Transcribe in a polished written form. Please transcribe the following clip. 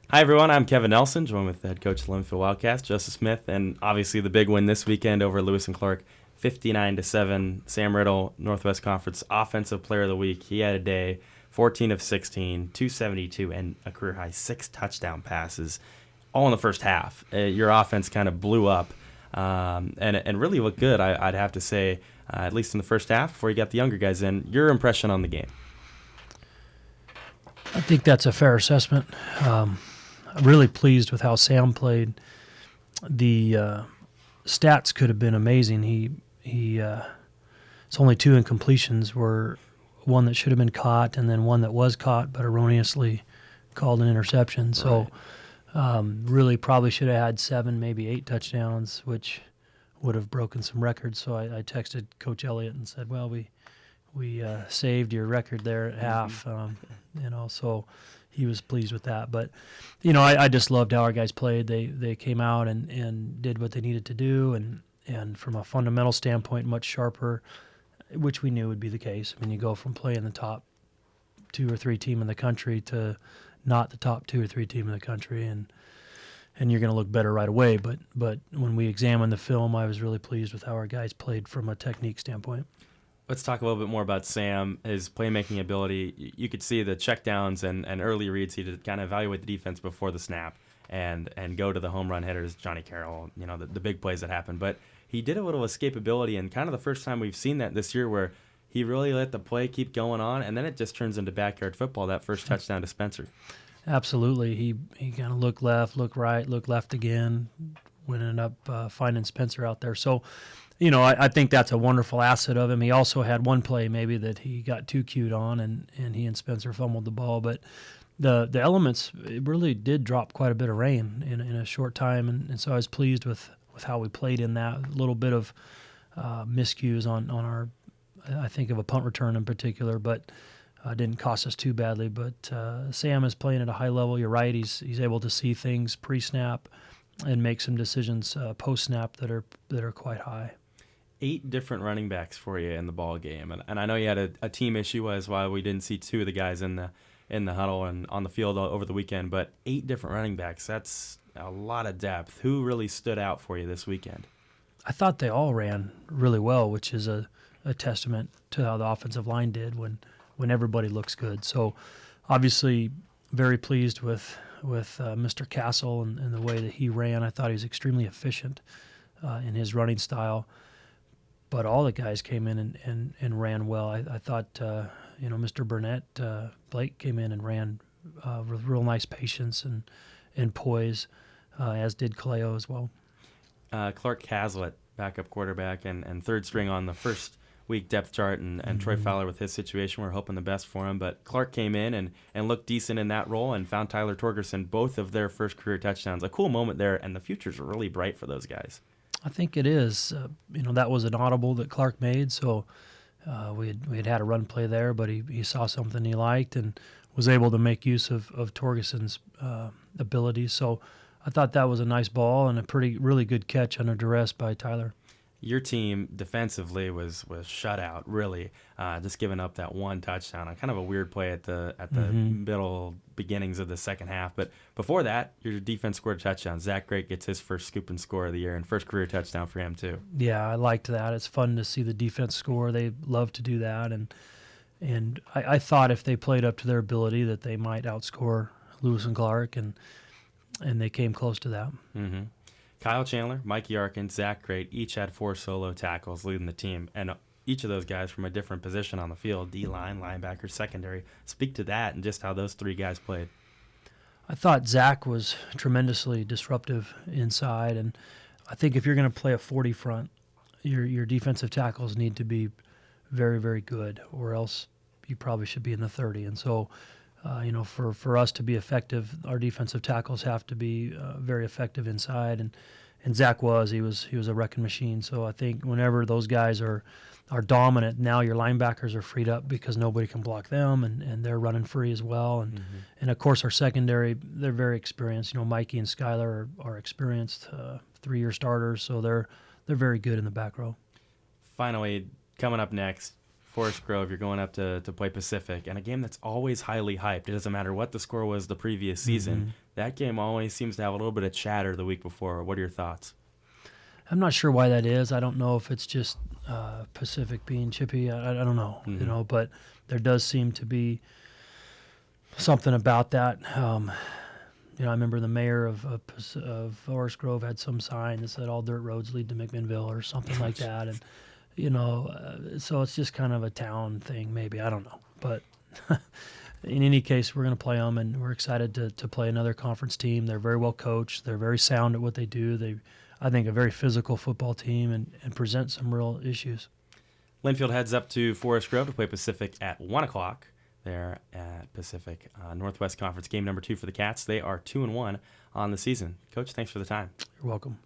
Hi, everyone. I'm Kevin Nelson, joined with head coach of the Linfield Wildcats, Joseph Smith, and obviously the big win this weekend over Lewis and Clark, 59-7. Sam Riddle, Northwest Conference Offensive Player of the Week. He had a day, 14 of 16, 272, and a career high 6 touchdown passes, all in the first half. Your offense kind of blew up and really looked good, I'd have to say, at least in the first half before you got the younger guys in. Your impression on the game? I think that's a fair assessment. I'm really pleased with how Sam played. The stats could have been amazing. It's only 2 incompletions, were one that should have been caught and then one that was caught but erroneously called an interception. So really probably should have had 7, maybe 8 touchdowns, which would have broken some records. So I texted Coach Elliott and said, well, we saved your record there at half. So he was pleased with that. But, I just loved how our guys played. They came out and did what they needed to do, and from a fundamental standpoint, much sharper, which we knew would be the case. I mean, you go from playing the top 2 or 3 team in the country to not the top 2 or 3 team in the country, and you're going to look better right away. But when we examined the film, I was really pleased with how our guys played from a technique standpoint. Let's talk a little bit more about Sam, his playmaking ability. You could see the checkdowns and early reads. He did kind of evaluate the defense before the snap and go to the home run hitters, Johnny Carroll, the big plays that happened. But he did a little escapability, and kind of the first time we've seen that this year where he really let the play keep going on, and then it just turns into backyard football, that first touchdown to Spencer. Absolutely. He kind of looked left, looked right, looked left again, ended up finding Spencer out there. So, I think that's a wonderful asset of him. He also had one play maybe that he got too cute on, and he and Spencer fumbled the ball. But the elements, it really did drop quite a bit of rain in a short time, and so I was pleased with how we played in that. A little bit of miscues on our, I think of a punt return in particular, but didn't cost us too badly. But Sam is playing at a high level. You're right. He's able to see things pre-snap and make some decisions post-snap that are quite high. 8 different running backs for you in the ball game, and I know you had a team issue as why we didn't see 2 of the guys in the huddle and on the field over the weekend. But 8 different running backs—that's a lot of depth. Who really stood out for you this weekend? I thought they all ran really well, which is a testament to how the offensive line did when everybody looks good. So obviously very pleased with Mr. Castle and the way that he ran. I thought he was extremely efficient in his running style. But all the guys came in and ran well. I thought, Mr. Burnett, Blake came in and ran with real nice patience and poise, as did Kaleo as well. Clark Caslett, backup quarterback and third string on the first week depth chart, and Troy Fowler with his situation. We're hoping the best for him. But Clark came in and looked decent in that role and found Tyler Torgerson both of their first career touchdowns. A cool moment there, and the future's really bright for those guys. I think it is. That was an audible that Clark made, so we had a run play there, but he saw something he liked and was able to make use of Torgerson's abilities. So I thought that was a nice ball and a really good catch under duress by Tyler. Your team defensively was shut out, really, just giving up that one touchdown on kind of a weird play at the middle beginnings of the second half. But before that, your defense scored a touchdown. Zach Great gets his first scoop and score of the year and first career touchdown for him too. Yeah, I liked that. It's fun to see the defense score. They love to do that, and I thought if they played up to their ability that they might outscore Lewis and Clark, and they came close to that. Mm-hmm. Kyle Chandler, Mikey Arkin, Zach Great each had 4 solo tackles leading the team, and each of those guys from a different position on the field, D-line, linebacker, secondary. Speak to that and just how those 3 guys played. I thought Zach was tremendously disruptive inside, and I think if you're going to play a 40 front, your defensive tackles need to be very, very good, or else you probably should be in the 30. And so, for us to be effective, our defensive tackles have to be very effective inside, and Zach he was a wrecking machine. So I think whenever those guys are dominant, now your linebackers are freed up because nobody can block them, and they're running free as well. And of course our secondary, they're very experienced. Mikey and Skylar are experienced 3-year starters, so they're very good in the back row. Finally, coming up next, Forest Grove. You're going up to play Pacific, and a game that's always highly hyped. It doesn't matter what the score was the previous season. That game always seems to have a little bit of chatter the week before. What are your thoughts? I'm not sure why that is. I don't know if it's just Pacific being chippy. I don't know, but there does seem to be something about that. I remember the mayor of Forest Grove had some sign that said all dirt roads lead to McMinnville or something like that. And, so it's just kind of a town thing, maybe. I don't know. But in any case, we're going to play them, and we're excited to play another conference team. They're very well coached. They're very sound at what they do. I think, a very physical football team and present some real issues. Linfield heads up to Forest Grove to play Pacific at 1 o'clock there at Pacific. Northwest Conference game number 2 for the Cats. They are 2-1 on the season. Coach, thanks for the time. You're welcome.